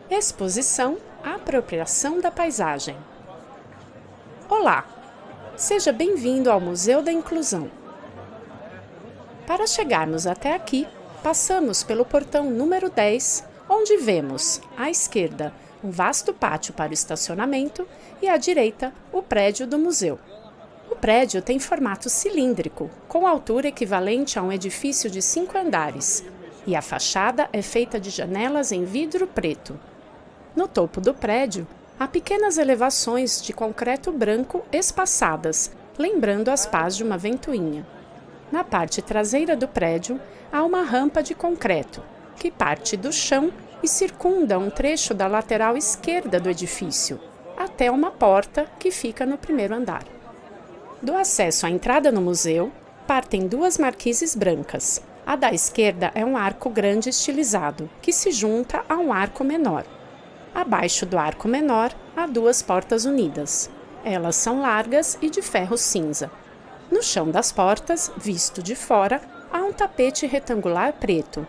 Exposição Apropriação da Paisagem. Olá! Seja bem-vindo ao Museu da Inclusão. Para chegarmos até aqui, passamos pelo portão número 10, onde vemos, à esquerda, um vasto pátio para o estacionamento e à direita, o prédio do museu. O prédio tem formato cilíndrico, com altura equivalente a um edifício de 5 andares, e a fachada é feita de janelas em vidro preto. No topo do prédio, há pequenas elevações de concreto branco espaçadas, lembrando as pás de uma ventoinha. Na parte traseira do prédio, há uma rampa de concreto, que parte do chão e circunda um trecho da lateral esquerda do edifício, até uma porta que fica no primeiro andar. Do acesso à entrada no museu, partem duas marquises brancas. A da esquerda é um arco grande estilizado, que se junta a um arco menor. Abaixo do arco menor, há duas portas unidas. Elas são largas e de ferro cinza. No chão das portas, visto de fora, há um tapete retangular preto.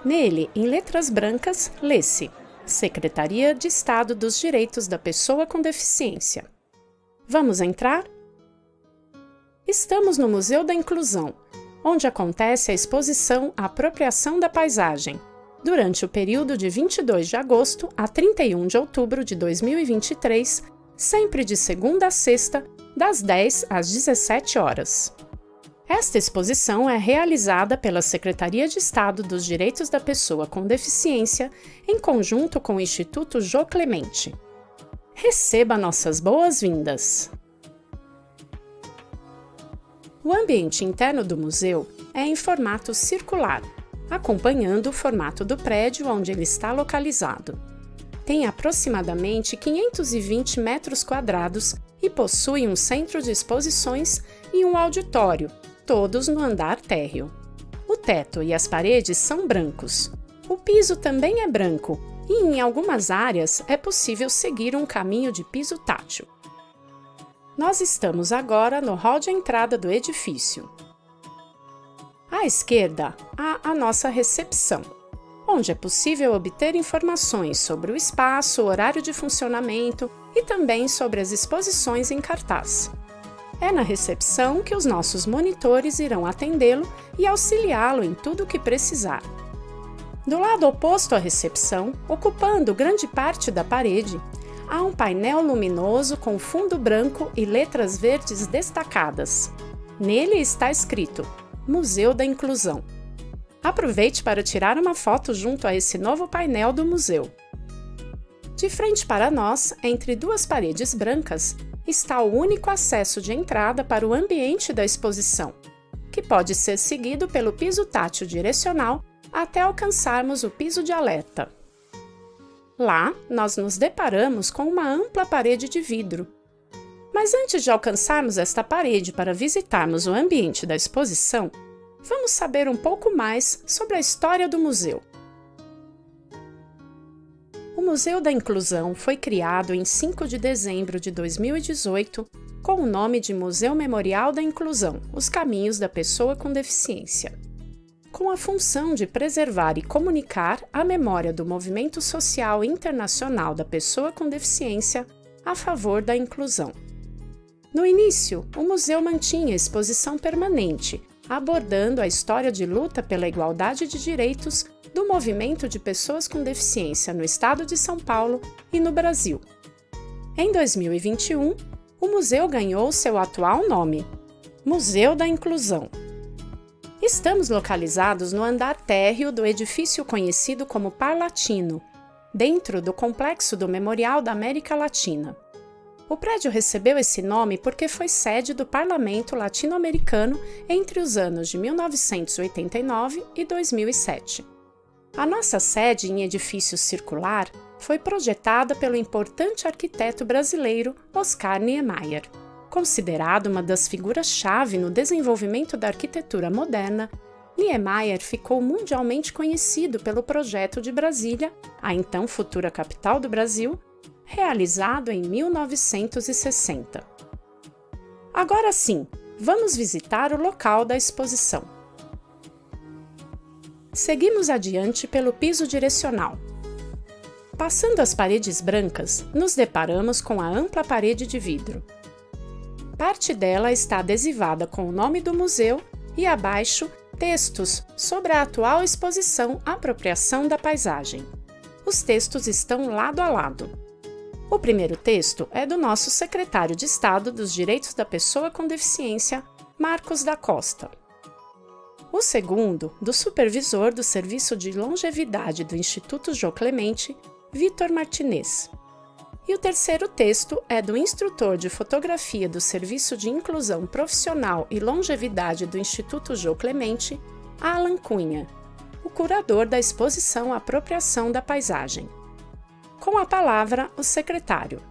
Nele, em letras brancas, lê-se: Secretaria de Estado dos Direitos da Pessoa com Deficiência. Vamos entrar? Estamos no Museu da Inclusão, onde acontece a exposição Apropriação da Paisagem, durante o período de 22 de agosto a 31 de outubro de 2023, sempre de segunda a sexta, das 10 às 17 horas. Esta exposição é realizada pela Secretaria de Estado dos Direitos da Pessoa com Deficiência, em conjunto com o Instituto Jô Clemente. Receba nossas boas-vindas! O ambiente interno do museu é em formato circular, acompanhando o formato do prédio onde ele está localizado. Tem aproximadamente 520 metros quadrados e possui um centro de exposições e um auditório, todos no andar térreo. O teto e as paredes são brancos. O piso também é branco e, em algumas áreas, é possível seguir um caminho de piso tátil. Nós estamos agora no hall de entrada do edifício. À esquerda, há a nossa recepção, onde é possível obter informações sobre o espaço, o horário de funcionamento e também sobre as exposições em cartaz. É na recepção que os nossos monitores irão atendê-lo e auxiliá-lo em tudo o que precisar. Do lado oposto à recepção, ocupando grande parte da parede, há um painel luminoso com fundo branco e letras verdes destacadas. Nele está escrito Museu da Inclusão. Aproveite para tirar uma foto junto a esse novo painel do museu. De frente para nós, entre duas paredes brancas, está o único acesso de entrada para o ambiente da exposição, que pode ser seguido pelo piso tátil direcional até alcançarmos o piso de alerta. Lá, nós nos deparamos com uma ampla parede de vidro. Mas antes de alcançarmos esta parede para visitarmos o ambiente da exposição, vamos saber um pouco mais sobre a história do museu. O Museu da Inclusão foi criado em 5 de dezembro de 2018 com o nome de Museu Memorial da Inclusão, Os Caminhos da Pessoa com Deficiência, com a função de preservar e comunicar a memória do movimento social internacional da pessoa com deficiência a favor da inclusão. No início, o museu mantinha exposição permanente, abordando a história de luta pela igualdade de direitos do movimento de pessoas com deficiência no estado de São Paulo e no Brasil. Em 2021, o museu ganhou seu atual nome, Museu da Inclusão. Estamos localizados no andar térreo do edifício conhecido como Parlatino, dentro do complexo do Memorial da América Latina. O prédio recebeu esse nome porque foi sede do Parlamento Latino-Americano entre os anos de 1989 e 2007. A nossa sede em edifício circular foi projetada pelo importante arquiteto brasileiro Oscar Niemeyer. Considerado uma das figuras-chave no desenvolvimento da arquitetura moderna, Niemeyer ficou mundialmente conhecido pelo projeto de Brasília, a então futura capital do Brasil, realizado em 1960. Agora sim, vamos visitar o local da exposição. Seguimos adiante pelo piso direcional. Passando as paredes brancas, nos deparamos com a ampla parede de vidro. Parte dela está adesivada com o nome do museu e abaixo textos sobre a atual exposição Apropriação da Paisagem. Os textos estão lado a lado. O primeiro texto é do nosso secretário de Estado dos Direitos da Pessoa com Deficiência, Marcos da Costa. O segundo, do supervisor do Serviço de Longevidade do Instituto Jô Clemente, Vitor Martinez. E o terceiro texto é do instrutor de fotografia do Serviço de Inclusão Profissional e Longevidade do Instituto Jô Clemente, Alan Cunha, o curador da exposição Apropriação da Paisagem. Com a palavra, o secretário.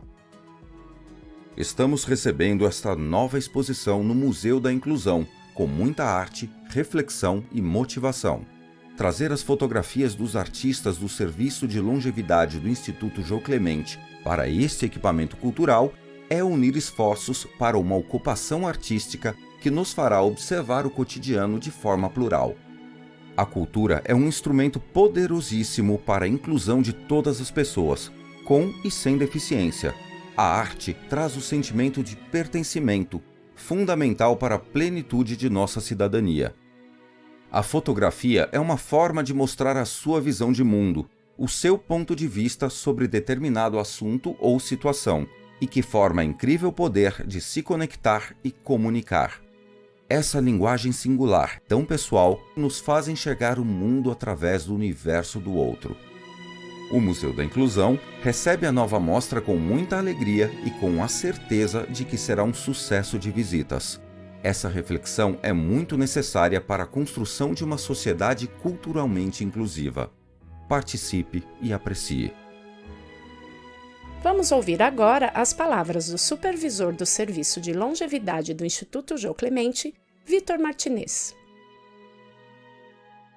Estamos recebendo esta nova exposição no Museu da Inclusão, com muita arte, reflexão e motivação. Trazer as fotografias dos artistas do Serviço de Longevidade do Instituto Jô Clemente para este equipamento cultural é unir esforços para uma ocupação artística que nos fará observar o cotidiano de forma plural. A cultura é um instrumento poderosíssimo para a inclusão de todas as pessoas, com e sem deficiência. A arte traz o sentimento de pertencimento, fundamental para a plenitude de nossa cidadania. A fotografia é uma forma de mostrar a sua visão de mundo, o seu ponto de vista sobre determinado assunto ou situação, e que forma incrível poder de se conectar e comunicar. Essa linguagem singular, tão pessoal, nos faz enxergar o mundo através do universo do outro. O Museu da Inclusão recebe a nova mostra com muita alegria e com a certeza de que será um sucesso de visitas. Essa reflexão é muito necessária para a construção de uma sociedade culturalmente inclusiva. Participe e aprecie. Vamos ouvir agora as palavras do supervisor do Serviço de Longevidade do Instituto Jô Clemente, Vitor Martinez.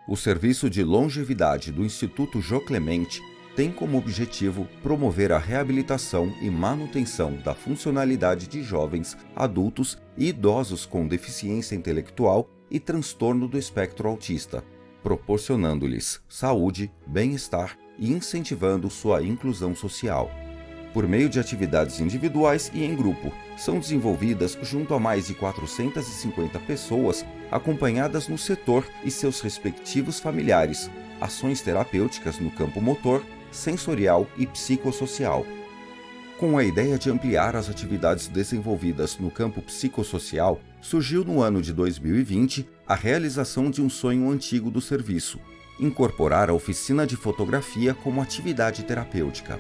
O Serviço de Longevidade do Instituto Jô Clemente tem como objetivo promover a reabilitação e manutenção da funcionalidade de jovens, adultos e idosos com deficiência intelectual e transtorno do espectro autista, proporcionando-lhes saúde, bem-estar e incentivando sua inclusão social. Por meio de atividades individuais e em grupo, são desenvolvidas junto a mais de 450 pessoas acompanhadas no setor e seus respectivos familiares, ações terapêuticas no campo motor, sensorial e psicossocial. Com a ideia de ampliar as atividades desenvolvidas no campo psicossocial, surgiu no ano de 2020 a realização de um sonho antigo do serviço: incorporar a oficina de fotografia como atividade terapêutica.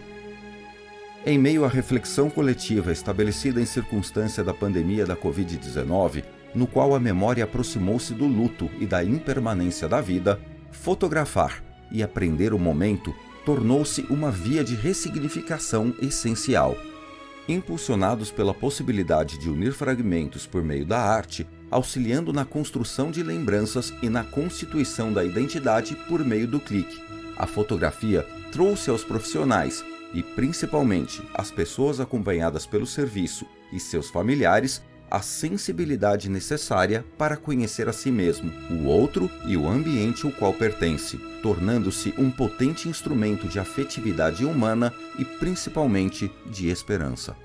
Em meio à reflexão coletiva estabelecida em circunstância da pandemia da Covid-19, no qual a memória aproximou-se do luto e da impermanência da vida, fotografar e aprender o momento tornou-se uma via de ressignificação essencial. Impulsionados pela possibilidade de unir fragmentos por meio da arte, auxiliando na construção de lembranças e na constituição da identidade por meio do clique, a fotografia trouxe aos profissionais e, principalmente, às pessoas acompanhadas pelo serviço e seus familiares, a sensibilidade necessária para conhecer a si mesmo, o outro e o ambiente ao qual pertence, tornando-se um potente instrumento de afetividade humana e, principalmente, de esperança.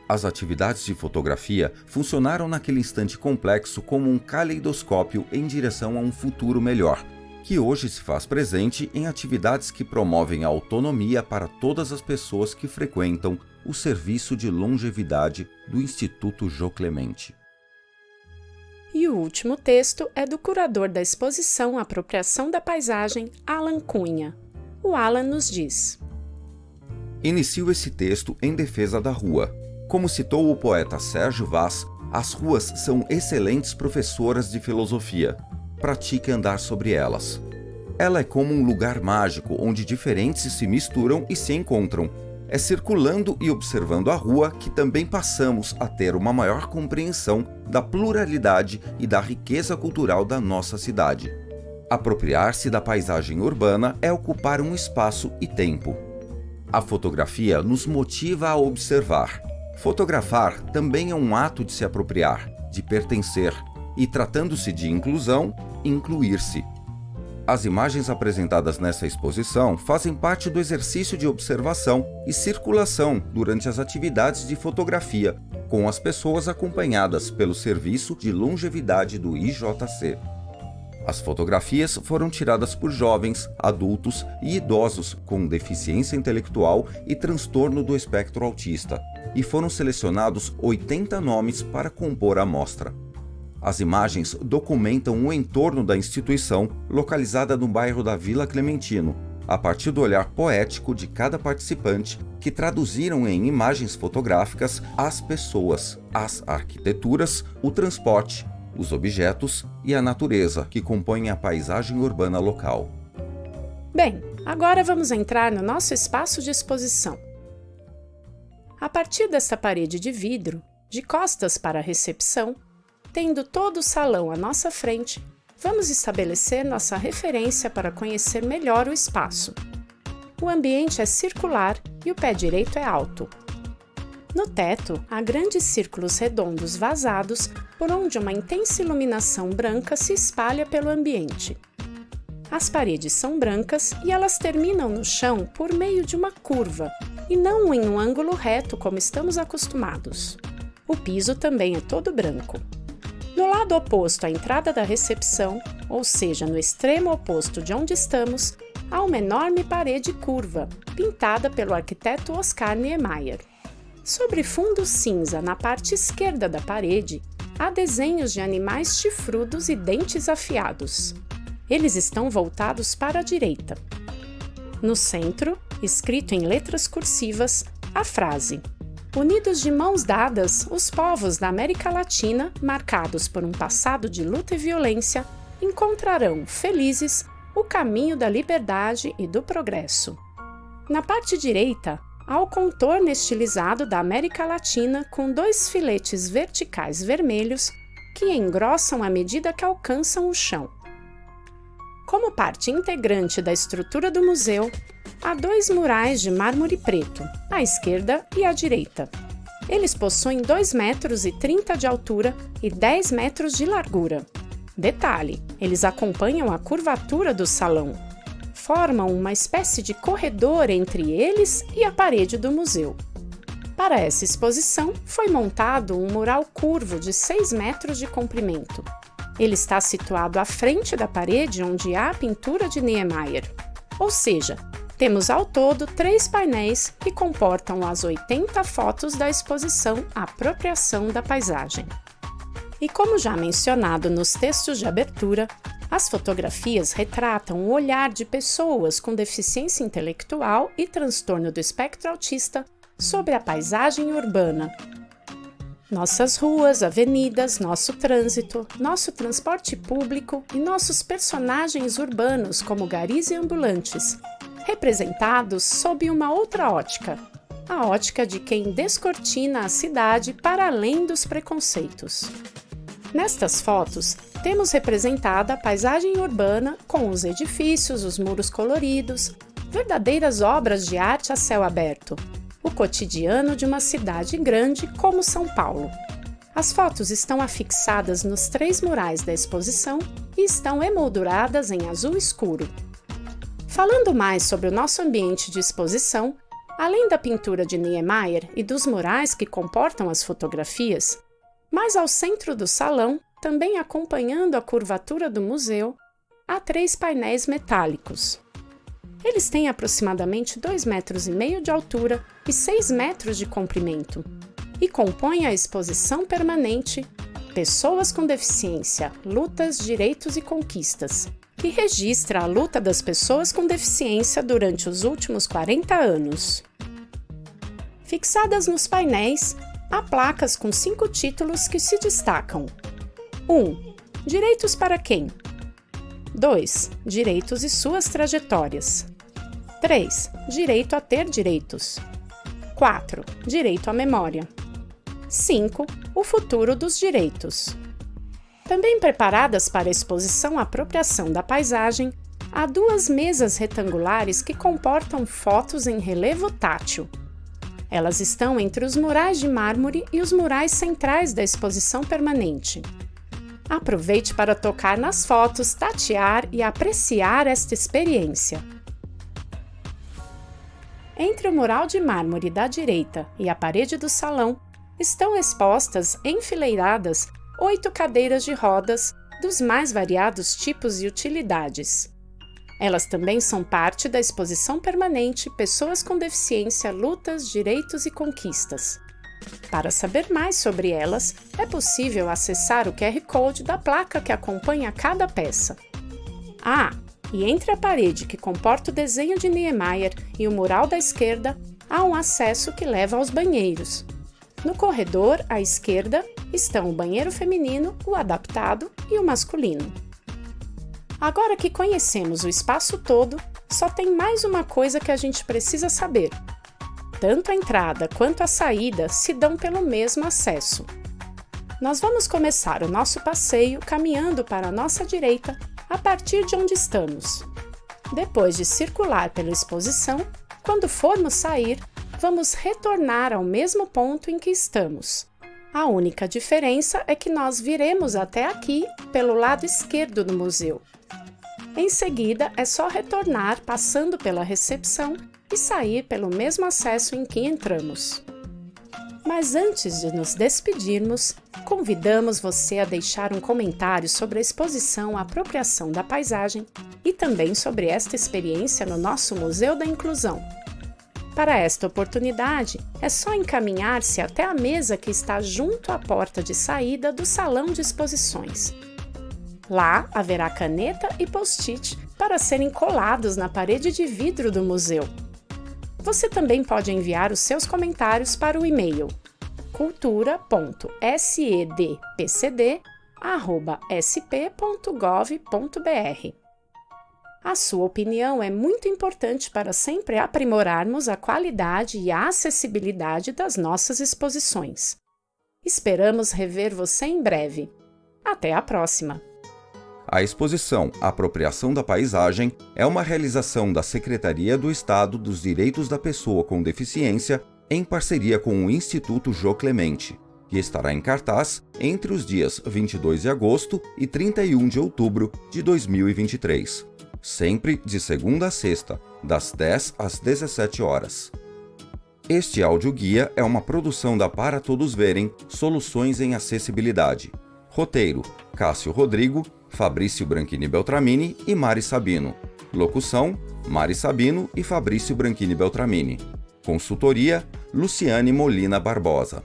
As atividades de fotografia funcionaram naquele instante complexo como um caleidoscópio em direção a um futuro melhor, que hoje se faz presente em atividades que promovem a autonomia para todas as pessoas que frequentam o Serviço de Longevidade do Instituto Jô Clemente. E o último texto é do curador da exposição Apropriação da Paisagem, Alan Cunha. O Alan nos diz: Inicio esse texto em defesa da rua. Como citou o poeta Sérgio Vaz, as ruas são excelentes professoras de filosofia. Pratique andar sobre elas. Ela é como um lugar mágico onde diferentes se misturam e se encontram. É circulando e observando a rua que também passamos a ter uma maior compreensão da pluralidade e da riqueza cultural da nossa cidade. Apropriar-se da paisagem urbana é ocupar um espaço e tempo. A fotografia nos motiva a observar. Fotografar também é um ato de se apropriar, de pertencer, e tratando-se de inclusão, incluir-se. As imagens apresentadas nessa exposição fazem parte do exercício de observação e circulação durante as atividades de fotografia, com as pessoas acompanhadas pelo Serviço de Longevidade do IJC. As fotografias foram tiradas por jovens, adultos e idosos com deficiência intelectual e transtorno do espectro autista, e foram selecionados 80 nomes para compor a amostra. As imagens documentam o entorno da instituição, localizada no bairro da Vila Clementino, a partir do olhar poético de cada participante, que traduziram em imagens fotográficas as pessoas, as arquiteturas, o transporte, os objetos e a natureza que compõem a paisagem urbana local. Bem, agora vamos entrar no nosso espaço de exposição. A partir desta parede de vidro, de costas para a recepção, tendo todo o salão à nossa frente, vamos estabelecer nossa referência para conhecer melhor o espaço. O ambiente é circular e o pé direito é alto. No teto, há grandes círculos redondos vazados por onde uma intensa iluminação branca se espalha pelo ambiente. As paredes são brancas e elas terminam no chão por meio de uma curva, e não em um ângulo reto como estamos acostumados. O piso também é todo branco. No lado oposto à entrada da recepção, ou seja, no extremo oposto de onde estamos, há uma enorme parede curva, pintada pelo arquiteto Oscar Niemeyer. Sobre fundo cinza, na parte esquerda da parede, há desenhos de animais chifrudos e dentes afiados. Eles estão voltados para a direita. No centro, escrito em letras cursivas, a frase: "Unidos de mãos dadas, os povos da América Latina, marcados por um passado de luta e violência, encontrarão, felizes, o caminho da liberdade e do progresso." Na parte direita, há o contorno estilizado da América Latina com 2 filetes verticais vermelhos que engrossam à medida que alcançam o chão. Como parte integrante da estrutura do museu, há 2 murais de mármore preto, à esquerda e à direita. Eles possuem 2,30 metros de altura e 10 metros de largura. Detalhe, eles acompanham a curvatura do salão. Formam uma espécie de corredor entre eles e a parede do museu. Para essa exposição, foi montado um mural curvo de 6 metros de comprimento. Ele está situado à frente da parede onde há a pintura de Niemeyer. Ou seja, temos ao todo 3 painéis que comportam as 80 fotos da exposição Apropriação da Paisagem. E como já mencionado nos textos de abertura, as fotografias retratam o olhar de pessoas com deficiência intelectual e transtorno do espectro autista sobre a paisagem urbana. Nossas ruas, avenidas, nosso trânsito, nosso transporte público e nossos personagens urbanos como garis e ambulantes, representados sob uma outra ótica, a ótica de quem descortina a cidade para além dos preconceitos. Nestas fotos, temos representada a paisagem urbana com os edifícios, os muros coloridos, verdadeiras obras de arte a céu aberto, o cotidiano de uma cidade grande como São Paulo. As fotos estão afixadas nos 3 murais da exposição e estão emolduradas em azul escuro. Falando mais sobre o nosso ambiente de exposição, além da pintura de Niemeyer e dos murais que comportam as fotografias, mais ao centro do salão, também acompanhando a curvatura do museu, há 3 painéis metálicos. Eles têm aproximadamente 2,5 metros de altura e 6 metros de comprimento e compõem a exposição permanente Pessoas com Deficiência, Lutas, Direitos e Conquistas, que registra a luta das pessoas com deficiência durante os últimos 40 anos. Fixadas nos painéis, há placas com 5 títulos que se destacam. 1. Direitos para quem? 2. Direitos e suas trajetórias. 3. Direito a ter direitos. 4. Direito à memória. 5. O futuro dos direitos. Também preparadas para a exposição Apropriação da Paisagem, há 2 mesas retangulares que comportam fotos em relevo tátil. Elas estão entre os murais de mármore e os murais centrais da exposição permanente. Aproveite para tocar nas fotos, tatear e apreciar esta experiência. Entre o mural de mármore da direita e a parede do salão, estão expostas, enfileiradas, 8 cadeiras de rodas dos mais variados tipos e utilidades. Elas também são parte da exposição permanente Pessoas com Deficiência, Lutas, Direitos e Conquistas. Para saber mais sobre elas, é possível acessar o QR Code da placa que acompanha cada peça. E entre a parede que comporta o desenho de Niemeyer e o mural da esquerda, há um acesso que leva aos banheiros. No corredor, à esquerda, estão o banheiro feminino, o adaptado e o masculino. Agora que conhecemos o espaço todo, só tem mais uma coisa que a gente precisa saber. Tanto a entrada quanto a saída se dão pelo mesmo acesso. Nós vamos começar o nosso passeio caminhando para a nossa direita, a partir de onde estamos. Depois de circular pela exposição, quando formos sair, vamos retornar ao mesmo ponto em que estamos. A única diferença é que nós viremos até aqui pelo lado esquerdo do museu. Em seguida, é só retornar passando pela recepção e sair pelo mesmo acesso em que entramos. Mas antes de nos despedirmos, convidamos você a deixar um comentário sobre a exposição Apropriação da Paisagem e também sobre esta experiência no nosso Museu da Inclusão. Para esta oportunidade, é só encaminhar-se até a mesa que está junto à porta de saída do salão de exposições. Lá haverá caneta e post-it para serem colados na parede de vidro do museu. Você também pode enviar os seus comentários para o e-mail cultura.sedpcd@sp.gov.br. A sua opinião é muito importante para sempre aprimorarmos a qualidade e a acessibilidade das nossas exposições. Esperamos rever você em breve. Até a próxima! A exposição Apropriação da Paisagem é uma realização da Secretaria do Estado dos Direitos da Pessoa com Deficiência em parceria com o Instituto Jô Clemente, que estará em cartaz entre os dias 22 de agosto e 31 de outubro de 2023, sempre de segunda a sexta, das 10 às 17 horas. Este audioguia é uma produção da Para Todos Verem Soluções em Acessibilidade. Roteiro: Cássio Rodrigo, Fabrício Branchini Beltramini e Mari Sabino. Locução: Mari Sabino e Fabrício Branchini Beltramini. Consultoria: Luciane Molina Barbosa.